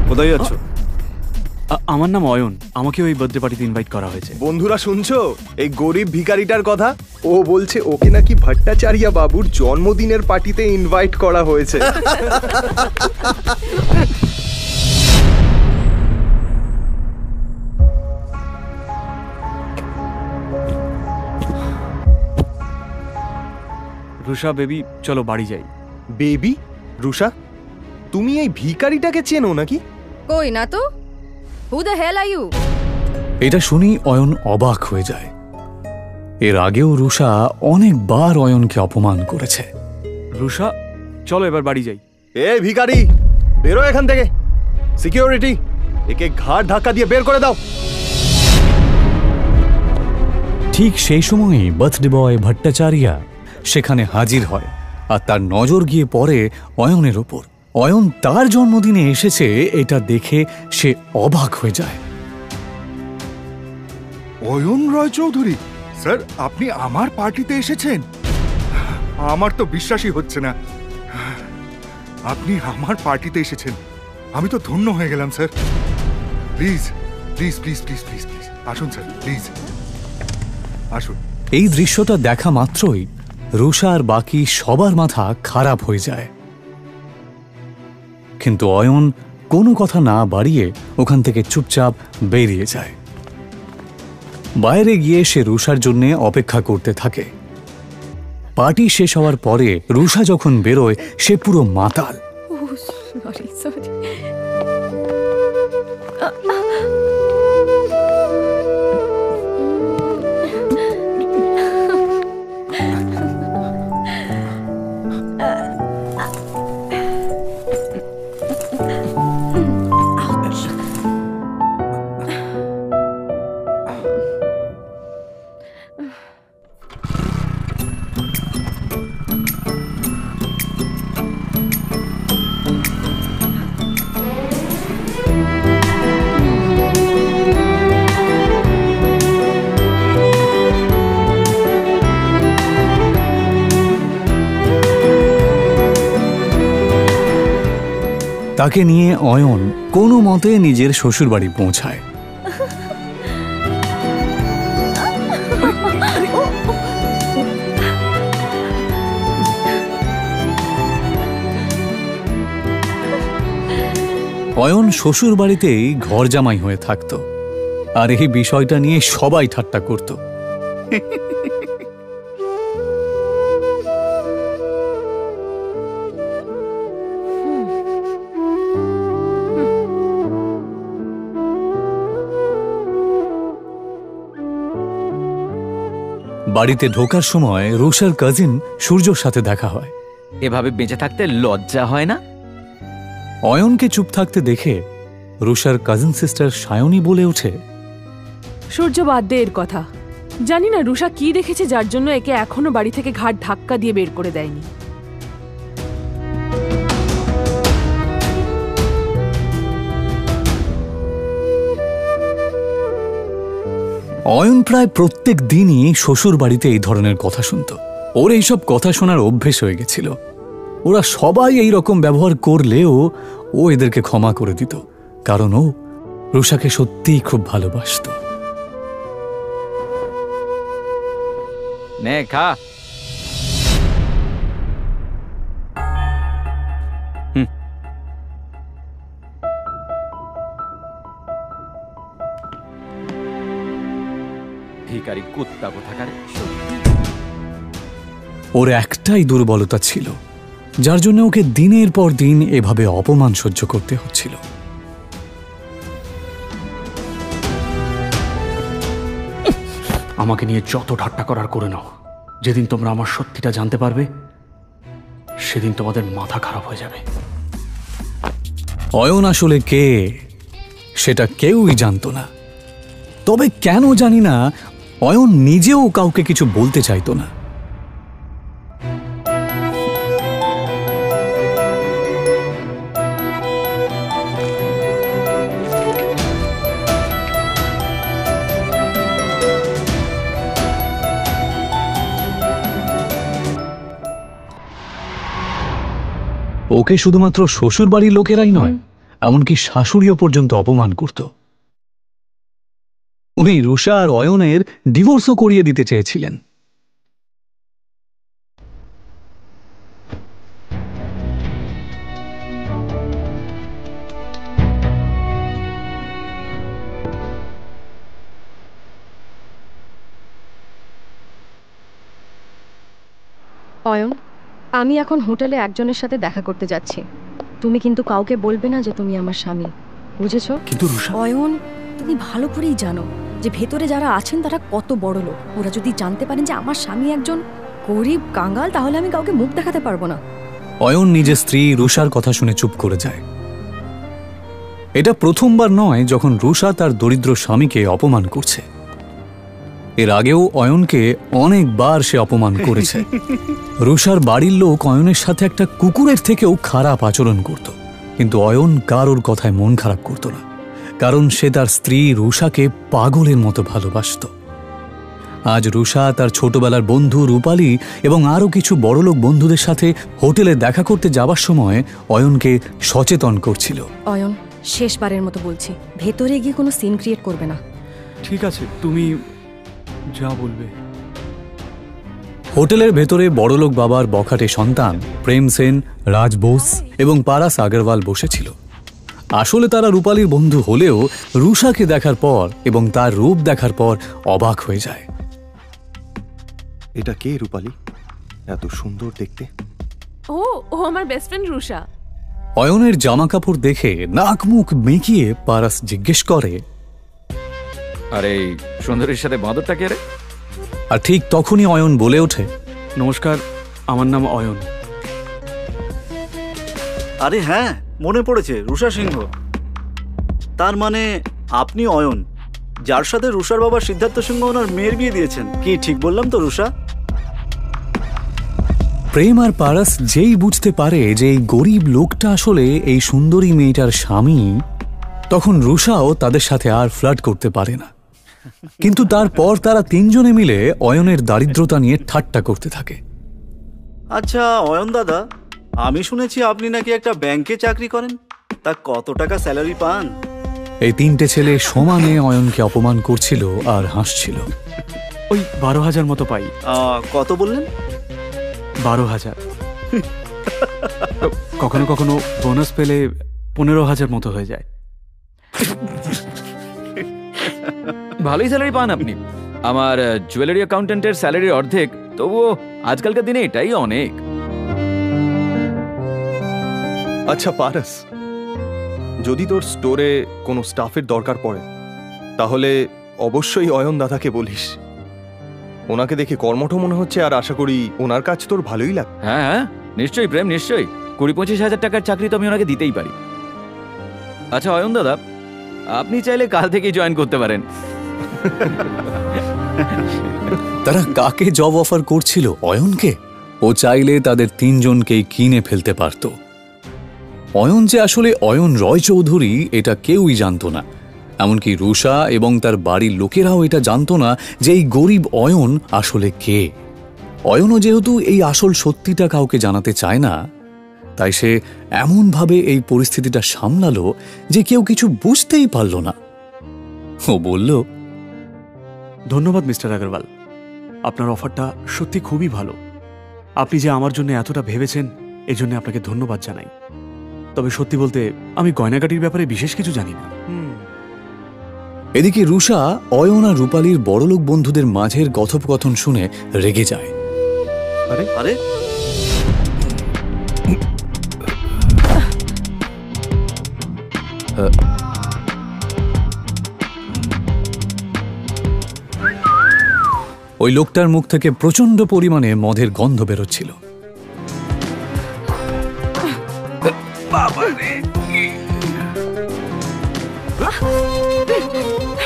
কোথায় যাচ্ছ? আমার নাম অয়ন, আমাকে ওই বার্থডে পার্টিতে ইনভাইট করা হয়েছে। বন্ধুরা শুনছো এই গরিব ভিখারিটার কথা? ও বলছে ওকে নাকি ভট্টাচার্য বাবুর জন্মদিনের পার্টিতে ইনভাইট করা হয়েছে। রুষা বেবি, চলো বাড়ি যাই। বেবি? রুষা, তুমি এই ভিখারিটাকে চেনো নাকি? কই না তো। Who the hell are you? এটা শুনি অয়ন অবাক হয়ে যায়। এর আগেও রুষা অনেকবার অয়নকে অপমান করেছে। রুষা, চলো এবার বাড়ি যাই। এ ভিখারি, বেরো এখান থেকে। সিকিউরিটি, একে ঘাড় ধাক্কা দিয়ে বের করে দাও। ঠিক সেই সময়ই বার্থডে বয় ভট্টাচার্য সেখানে হাজির হয়, আর তার নজর গিয়ে পড়ে অয়নের ওপর। অয়ন তার জন্মদিনে এসেছে এটা দেখে সে অবাক হয়ে যায়। অয়ন রয় চৌধুরী স্যার, আপনি আমার পার্টিতে এসেছেন? আমার তো বিশ্বাসই হচ্ছে না। আপনি আমার পার্টিতে এসেছেন, আমি তো ধন্য হয়ে গেলাম sir. Please please please please please please আসুন স্যার, প্লিজ আসুন। এই দৃশ্যটা দেখা মাত্রই রুষা আর বাকি সবার মাথা খারাপ হয়ে যায়, কিন্তু অয়ন কোনো কথা না বাড়িয়ে ওখান থেকে চুপচাপ বেরিয়ে যায়। বাইরে গিয়ে সে রুষার জন্য অপেক্ষা করতে থাকে। পার্টি শেষ হওয়ার পরে রুষা যখন বেরোয় সে পুরো মাতাল। তাকে নিয়ে অয়ন কোনো মতে নিজের শ্বশুরবাড়ি পৌঁছায়। অয়ন শ্বশুর বাড়িতেই ঘর জামাই হয়ে থাকত, আর এই বিষয়টা নিয়ে সবাই ঠাট্টা করত। বাড়িতে ঢোকার সময় রুষার কাজিন সূর্যর সাথে দেখা হয়। এভাবে বেঁচে থাকতে লজ্জা হয় না? অয়নকে চুপ থাকতে দেখে রুষার কাজিন সিস্টার সায়নী বলে ওঠে, সূর্য, বাদ দে এর কথা। জানি না রুষা কি দেখেছে যার জন্য একে এখনো বাড়ি থেকে ঘাট ধাক্কা দিয়ে বের করে দেয়নি। অয়ন প্রায় প্রত্যেক দিনই শ্বশুর বাড়িতে এই ধরনের কথা শুনত। ওর এইসব কথা শোনার অভ্যেস হয়ে গেছিল। ওরা সবাই এই রকম ব্যবহার করলেও ও এদেরকে ক্ষমা করে দিত, কারণ ও রুষাকে সত্যিই খুব ভালোবাসত। নে খা। ভিখারি কুত্তা কোথাকার। ওর একটাই দুর্বলতা ছিল, যার জন্য ওকে দিনের পর দিন এভাবে অপমান সহ্য করতে হচ্ছিল। আমাকে নিয়ে যত ঠাট্টা করার করে নাও, যেদিন তোমরা আমার সত্যিটা জানতে পারবে সেদিন তোমাদের মাথা খারাপ হয়ে যাবে। অয়ন আসলে কে সেটা কেউই জানত না। তবে কেন জানি না অয়ন নিজেও কাউকে কিছু বলতে চাইতো না। ওকে শুধুমাত্র শ্বশুর বাড়ির লোকেরাই নয়, এমনকি শাশুড়িও পর্যন্ত অপমান করত। উনি রুষা আর অয়নের ডিভোর্সও করিয়ে দিতে চেয়েছিলেন। অয়ন, আমি এখন হোটেলে একজনের সাথে দেখা করতে যাচ্ছি। তুমি কিন্তু কাউকে বলবে না যে তুমি আমার স্বামী, বুঝেছো? কিন্তু রুষা, অয়ন, তুমি ভালো করেই জানো যে ভেতরে যারা আছেন তারা কত বড় লোক। ওরা যদি জানতে পারেন যে আমার স্বামী একজন গরিব কাঙ্গাল, তাহলে আমি কাউকে মুখ দেখাতে পারবো না। অয়ন নিজের স্ত্রী রুষার কথা শুনে চুপ করে যায়। এটা প্রথমবার নয় যখন রুষা তার দরিদ্র স্বামীকে অপমান করছে। এর আগেও অয়নকে অনেকবার সে অপমান করেছে। রুষার বাড়ির লোক অয়নের সাথে একটা কুকুরের থেকেও খারাপ আচরণ করত, কিন্তু অয়ন কারোর কথায় মন খারাপ করত না, কারণ সে তার স্ত্রী রুষাকে পাগলের মতো ভালোবাসত। আজ রুষা তার ছোটবেলার বন্ধু রূপালী এবং আরও কিছু বড়লোক বন্ধুদের সাথে হোটেলে দেখা করতে যাবার সময় অয়নকে সচেতন করছিল। অয়ন, শেষবারের মতো বলছি, ভেতরে গিয়ে কোনো সিন ক্রিয়েট করবে না। ঠিক আছে, তুমি যা বলবে। হোটেলের ভেতরে বড়লোক বাবার বখাটে সন্তান প্রেম সেন, রাজ বোস এবং পারাস আগরওয়াল বসেছিল। আসলে তারা রূপালীর বন্ধু হলেও রুষাকে দেখার পর এবং তার রূপ দেখার পর অবাক হয়ে যায়। এটা কে রূপালী? এত সুন্দর দেখতে। ও ও আমার বেস্ট ফ্রেন্ড রুষা। অয়নের জামা কাপড় দেখে নাক মুখ মেকিয়ে পারাস জিজ্ঞেস করে, আরে সুন্দরীর সাথে বাঁদরটা কে রে? আর ঠিক তখনই অয়ন বলে ওঠে, নমস্কার, আমার নাম অয়ন। আরে হ্যাঁ, মনে পড়েছে, রুষা সিংহ। তার মানে আপনি অয়ন, যার সাথে রুষার বাবা সিদ্ধার্থ সিংহ ওনার মেয়ের বিয়ে দিয়েছেন। কি ঠিক বললাম তো রুষা? প্রেম আর পারাস যেই বুঝতে পারে যে এই গরিব লোকটা আসলে এই সুন্দরী মেয়েটার স্বামী, তখন রুষাও তাদের সাথে আর ফ্লার্ট করতে পারে না। কিন্তু তারপর তারা তিনজনে মিলে অয়নের দারিদ্রতা নিয়ে ঠাট্টা করতে থাকে। আচ্ছা অয়ন দাদা, আমি শুনেছি আপনি নাকি একটা ব্যাংকে চাকরি করেন, তা কত টাকা স্যালারি পান? এই তিনটে ছেলে সমানে অয়নকে অপমান করছিল আর হাসছিল। ওই 12,000 মতো পাই। কত বললেন? 12,000। কখনো কখনো বোনাস পেলে 15,000 মতো হয়ে যায়। ভালোই স্যালারি পান আপনি। আমার জুয়েলারি অ্যাকাউন্টেন্টের স্যালারির অর্ধেক, তবুও আজকালকার দিনে এটাই অনেক। আচ্ছা পারাস, যদি তোর স্টোরে কোনো স্টাফের দরকার পড়ে তাহলে অবশ্যই অয়ন দাদাকে বলিস। ওনাকে দেখে কর্মঠ মনে হচ্ছে, আর আশা করি ওনার কাজ তোর ভালোই লাগে। হ্যাঁ হ্যাঁ, নিশ্চয়ই প্রেম, নিশ্চয়ই। 20-25 হাজার টাকার চাকরি তো আমি ওনাকে দিতেই পারি। আচ্ছা অয়ন দাদা, আপনি চাইলে কাল থেকেই জয়েন করতে পারেন। তারা কাকে জব অফার করছিল? অয়নকে। ও চাইলে তাদের তিনজনকেই কিনে ফেলতে পারত। অয়ন যে আসলে অয়ন রয় চৌধুরী এটা কেউই জানত না, এমনকি রুষা এবং তার বাড়ির লোকেরাও এটা জানত না যে এই গরিব অয়ন আসলে কে। অয়নও যেহেতু এই আসল সত্যিটা কাউকে জানাতে চায় না, তাই সে এমনভাবে এই পরিস্থিতিটা সামলালো যে কেউ কিছু বুঝতেই পারল না। ও বলল, ধন্যবাদ মিস্টার আগরওয়াল, আপনার অফারটা সত্যি খুবই ভালো। আপনি যে আমার জন্য এতটা ভেবেছেন, এজন্য আপনাকে ধন্যবাদ জানাই। তবে সত্যি বলতে আমি গয়নাগাটির ব্যাপারে বিশেষ কিছু জানি না। এদিকে রুষা অয়ন আর রূপালীর বড়লোক বন্ধুদের মাঝের কথোপকথন শুনে রেগে যায়। আরে আরে ওই লোকটার মুখ থেকে প্রচন্ড পরিমাণে মদের গন্ধ বেরোচ্ছিল।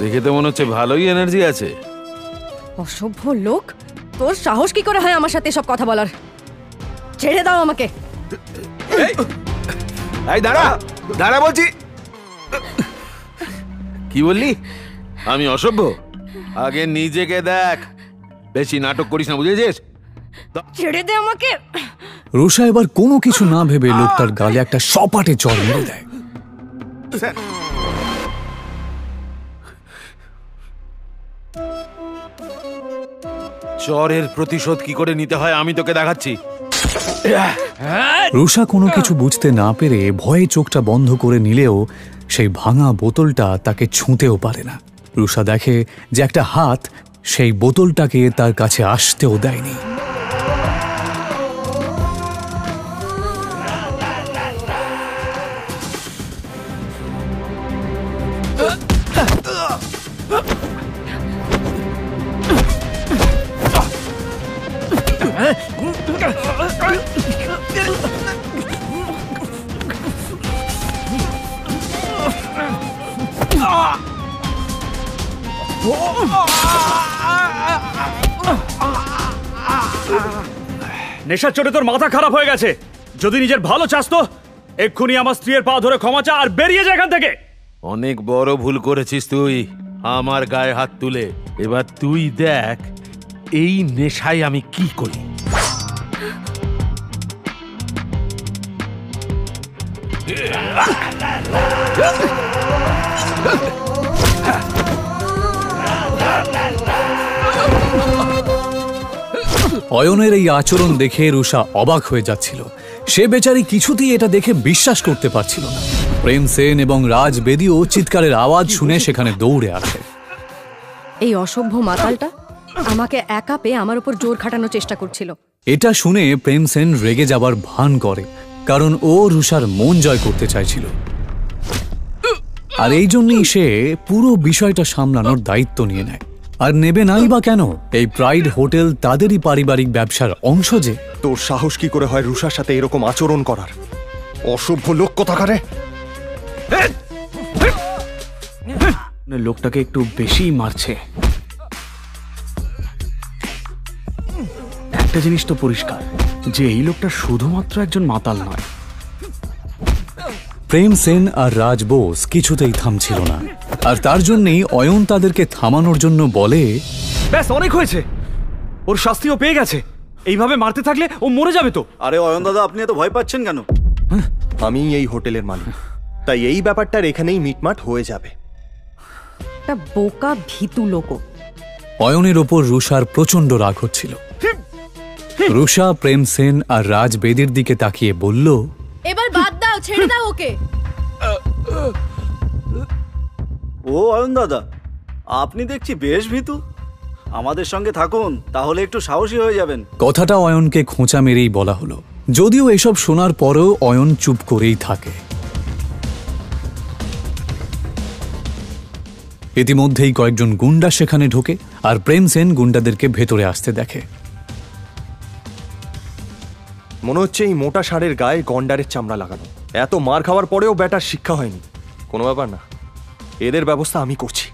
দেখে তো মনে হচ্ছে ভালোই এনার্জি আছে। অসভ্য লোক, তোর সাহস কি করে হয় আমার সাথে সব কথা বলার? ছেড়ে দাও আমাকে। এই দাঁড়া দাঁড়া বলছি। কি বললি? আমি অসভ্য? আগে নিজেকে দেখ, বেশি নাটক করিস না, বুঝেছিস? ছেড়ে দে আমাকে। রুষা এবার কোনো কিছু না ভেবে লোকটার গালে একটা সপাটে চড় মেরে দেয়। স্যার চরের প্রতিশোধ কি করে নিতে হয় আমি তোকে দেখাচ্ছি। রুষা কোনো কিছু বুঝতে না পেরে ভয়ে চোখটা বন্ধ করে নিলেও সেই ভাঙা বোতলটা তাকে ছুঁতেও পারে না। রুষা দেখে যে একটা হাত সেই বোতলটাকে তার কাছে আসতেও দেয়নি। নেশার চোটে তোর মাথা খারাপ হয়ে গেছে। যদি নিজের ভালো চাস তো এক্ষুনি আমার স্ত্রীর পা ধরে ক্ষমা চা আর বেরিয়ে যা এখান থেকে। অনেক বড় ভুল করেছিস তুই আমার গায়ে হাত তুলে। এবার তুই দেখ এই নেশায় আমি কি করি। অয়নের এই আচরণ দেখে রুষা অবাক হয়ে যাচ্ছিল। সে বেচারি কিছুতেই এটা দেখে বিশ্বাস করতে পারছিল না। প্রেম সেন এবং রাজ বেদিও চিৎকারের আওয়াজ শুনে সেখানে দৌড়ে আসে। এই অসভ্য মাতালটা আমাকে একা পেয়ে আমার উপর জোর খাটানোর চেষ্টা করছিল। এটা শুনে প্রেম সেন রেগে যাবার ভান করে, কারণ ও রুষার মন জয় করতে চাইছিল। আর এই জন্যই সে পুরো বিষয়টা সামলানোর দায়িত্ব নিয়ে নেয়। আর নেবে নাই বা কেন? এই প্রাইড হোটেল তাদেরই পারিবারিক ব্যবসার অংশ যে। তোর সাহস কি করে হয় রুষার সাথে এরকম আচরণ করার? অসভ্য লোক কোথাকারে! লোকটাকে একটু বেশি মারছে। একটা জিনিস তো পরিষ্কার যে এই লোকটা শুধুমাত্র একজন মাতাল নয়। প্রেম সেন আর রাজ বোস কিছুতেই থামছিল না, আর তার জন্যই অয়ন তাদেরকে থামানোর জন্য বলে, ব্যাস অনেক হয়েছে, ওর শাস্তিও পেয়ে গেছে। এইভাবে মারতে থাকলে ও মরে যাবে তো। আরে অয়ন দাদা, আপনি এত ভয় পাচ্ছেন কেন? আমি এই হোটেলের মালিক, তাই এই ব্যাপারটার এখানেই মিটমাট হয়ে যাবে। একটা বোকা ভীতু লোক। অয়নের ওপর রুষার প্রচন্ড রাগ হচ্ছিল। রুষা প্রেম সেন আর রাজ বেদির দিকে তাকিয়ে বলল, এবার বাদ দাও, ছেড়ে দাও ওকে। ও অয়ন দাদা, আপনি দেখছি বেশ ভীতু। আমাদের সঙ্গে থাকুন, তাহলে একটু সাহসী হয়ে যাবেন। কথাটা অয়নকে খোঁচা মেরেই বলা হলো, যদিও এসব শোনার পরেও অয়ন চুপ করেই থাকে। ইতিমধ্যেই কয়েকজন গুন্ডা সেখানে ঢোকে আর প্রেম সেন গুন্ডাদেরকে ভেতরে আসতে দেখে। মনে হচ্ছে এই মোটা ষাঁড়ের গায়ে গন্ডারের চামড়া লাগানো। এত মার খাওয়ার পরেও ব্যাটার শিক্ষা হয়নি। কোনো ব্যাপার না, এদের ব্যবস্থা আমি করছি।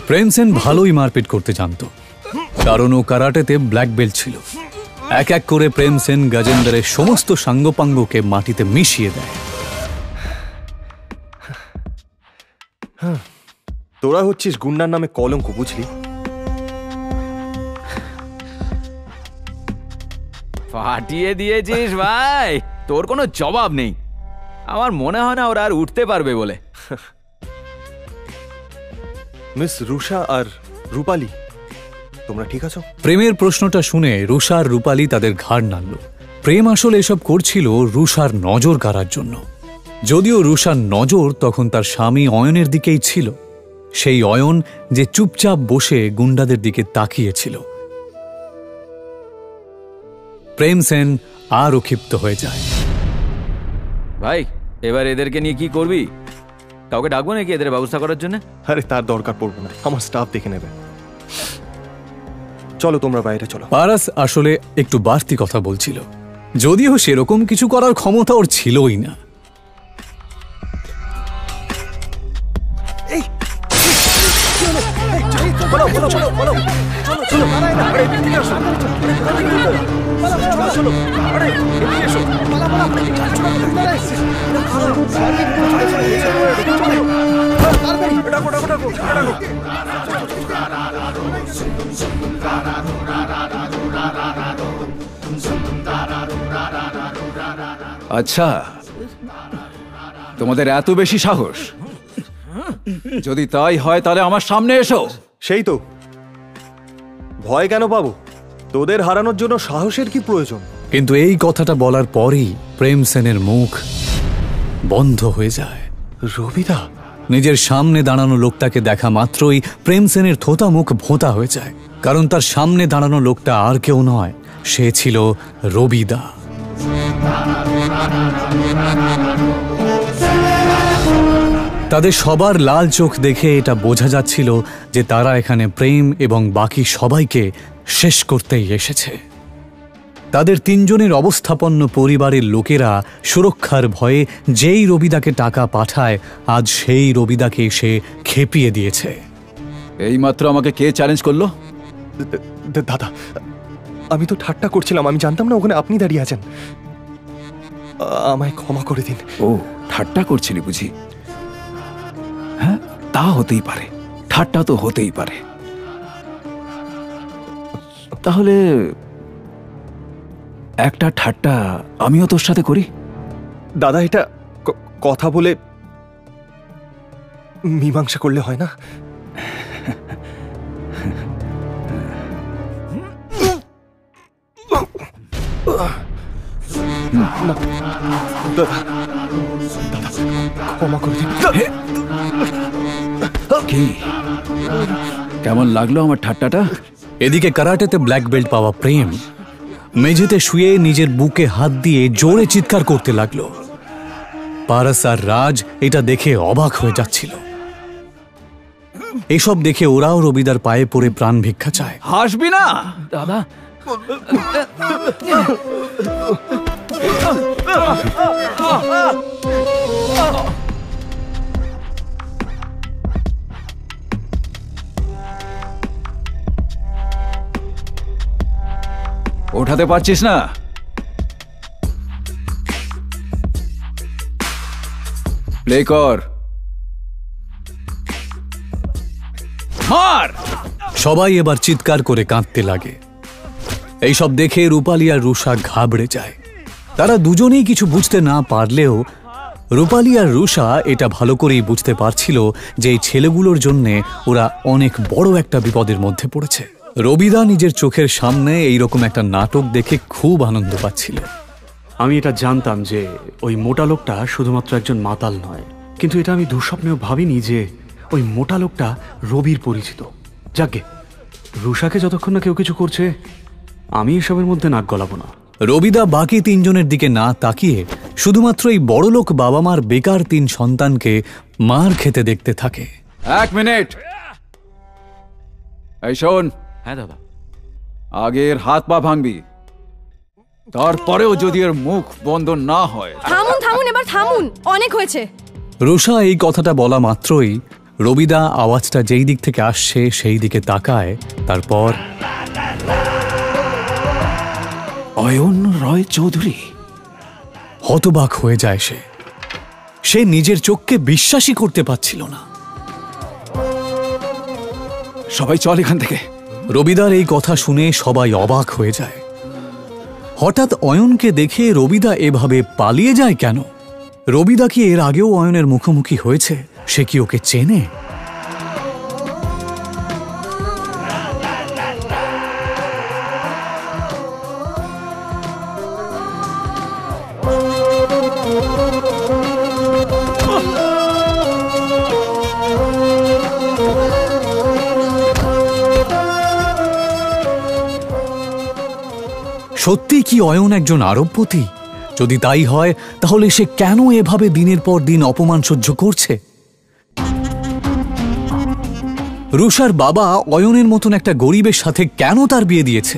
প্রেম সেন ভালোই মারপিট করতে জানত, কারণ ও কারাটেতে ব্ল্যাক বেল্ট ছিল। এক এক করে প্রেম সেন গজেন্দ্রের সমস্ত সাঙ্গপাঙ্গকে মাটিতে মিশিয়ে দেয়। তোরা হচ্ছিস গুন্ডার নামে কলঙ্ক, বুঝলি? ফাটিয়ে দিয়েছিস ভাই, তোর কোনো জবাব নেই। আমার মনে হয় না ওরা আর উঠতে পারবে বলে। মিস রুষা আর রূপালী, তোমরা ঠিক আছো? প্রেমের প্রশ্নটা শুনে রুষা আর রূপালী তাদের ঘাড় নাড়ল। প্রেম আসলে এসব করছিল রুষার নজর কাড়ার জন্য। যদিও রুষার নজর তখন তার স্বামী অয়নের দিকেই ছিল, সেই অয়ন যে চুপচাপ বসে গুন্ডাদের দিকে তাকিয়েছিল। প্রেম সেন আরও ক্ষিপ্ত হয়ে যায়। ভাই, এবার এদেরকে নিয়ে কি করবি? কাউকে ডাকবো নাকি এদের ব্যবস্থা করার জন্য? আরে তার দরকার পড়বে না, আমার স্টাফ দেখে নেবে। চলো তোমরা বাইরে চলো। পারাস আসলে একটু বাড়তি কথা বলছিল। যদিও সেরকম কিছু করার ক্ষমতা ওর ছিলই না। আচ্ছা, তোমাদের এত বেশি সাহস? যদি তাই হয় তাহলে আমার সামনে এসো। সেই তো, ভয় কেন পাবো? তোদের হারানোর জন্য সাহসের কি প্রয়োজন? কিন্তু এই কথাটা বলার পরই প্রেম সেনের মুখ বন্ধ হয়ে যায়। রবিদা, নিজের সামনে দাঁড়ানো লোকটাকে দেখা মাত্রই প্রেম সেনের থোতা মুখ ভোঁতা হয়ে যায়, কারণ তার সামনে দাঁড়ানো লোকটা আর কেউ নয়, সে ছিল রবিদা। তাদের সবার লাল চোখ দেখে এটা বোঝা যাচ্ছিল যে তারা এখানে প্রেম এবং বাকি সবাইকে শেষ করতেই এসেছে। তাদের তিনজনের অবস্থাপন্ন পরিবারের লোকেরা সুরক্ষার ভয়ে যেই রবিদাকে টাকা পাঠায়, আজ সেই রবিদাকে এসে খেপিয়ে দিয়েছে। এইমাত্র আমাকে কে চ্যালেঞ্জ করলো? দাদা, আমি তো ঠাট্টা করছিলাম, আমি জানতাম না ওখানে আপনি দাঁড়িয়ে আছেন। আমায় ক্ষমা করে দিন। ও, ঠাট্টা করছিলি বুঝি? হ্যাঁ, তা হতেই পারে, ঠাট্টা তো হতেই পারে। তাহলে একটা ঠাট্টা আমিও তোর সাথে করি। দাদা, এটা কথা বলে মীমাংসা করলে হয় না? দাদা, ক্ষমা করে দিন। কি কেমন লাগলো আমার ঠাট্টাটা? এদিকে কারাটেতে ব্ল্যাক বেল্ট পাওয়া প্রেম মেঝেতে শুয়ে নিজের বুকে হাত দিয়ে জোরে চিৎকার করতে লাগলো। পারস আর রাজ এটা দেখে অবাক হয়ে যাচ্ছিল। এসব দেখে ওরাও রবিদার পায়ে পড়ে প্রাণ ভিক্ষা চায়। হাসবি না দাদা। ওঠাতে পারছিস না? প্লে কর, মার। সবাই এবার চিৎকার করে কাঁদতে লাগে। এইসব দেখে রূপালী আর রুষা ঘাবড়ে যায়। তারা দুজনেই কিছু বুঝতে না পারলেও রূপালী আর রুষা এটা ভালো করেই বুঝতে পারছিল যে এই ছেলেগুলোর জন্যে ওরা অনেক বড় একটা বিপদের মধ্যে পড়েছে। রবিদা নিজের চোখের সামনে এইরকম একটা নাটক দেখে খুব আনন্দ পাচ্ছিল। আমি এটা জানতাম যে ওই মোটা লোকটা শুধুমাত্র একজন মাতাল নয়, কিন্তু এটা আমি দুঃস্বপ্নেও ভাবিনি যে ওই মোটা লোকটা রবির পরিচিত। যাকে রুষাকে যতক্ষণ না কেউ কিছু করছে, আমি এসবের মধ্যে নাক গলাবো না। রবিদা বাকি তিনজনের দিকে না তাকিয়ে শুধুমাত্র এই বড়লোক বাবা মার বেকার তিন সন্তানকে মার খেতে দেখতে থাকে। এক মিনিট, এই শোন। হ্যাঁ দাদা। আগের হাত পা ভাঙবি, তারপরেও যদি এর মুখ বন্ধ না হয়। থামুন থামুন, এবার থামুন, অনেক হয়েছে। রুষা এই কথাটা বলা মাত্রই রবিদা আওয়াজটা যেই দিক থেকে আসছে সেই দিকে তাকায়। তারপর অয়ন রয় চৌধুরী। হতবাক হয়ে যায় সে নিজের চোখকে বিশ্বাসই করতে পারছিল না। সবাই চল এখান থেকে। রবিদার এই কথা শুনে সবাই অবাক হয়ে যায়। হঠাৎ অয়নকে দেখে রবিদা এভাবে পালিয়ে যায় কেন? রবিদা কি এর আগেও অয়নের মুখোমুখি হয়েছে? সে কি ওকে চেনে? সত্যি কি অয়ন একজন আরবপতি? যদি তাই হয় তাহলে সে কেন এভাবে দিনের পর দিন অপমান সহ্য করছে? রুষার বাবা অয়নের মতন একটা গরিবের সাথে কেন তার বিয়ে দিয়েছে?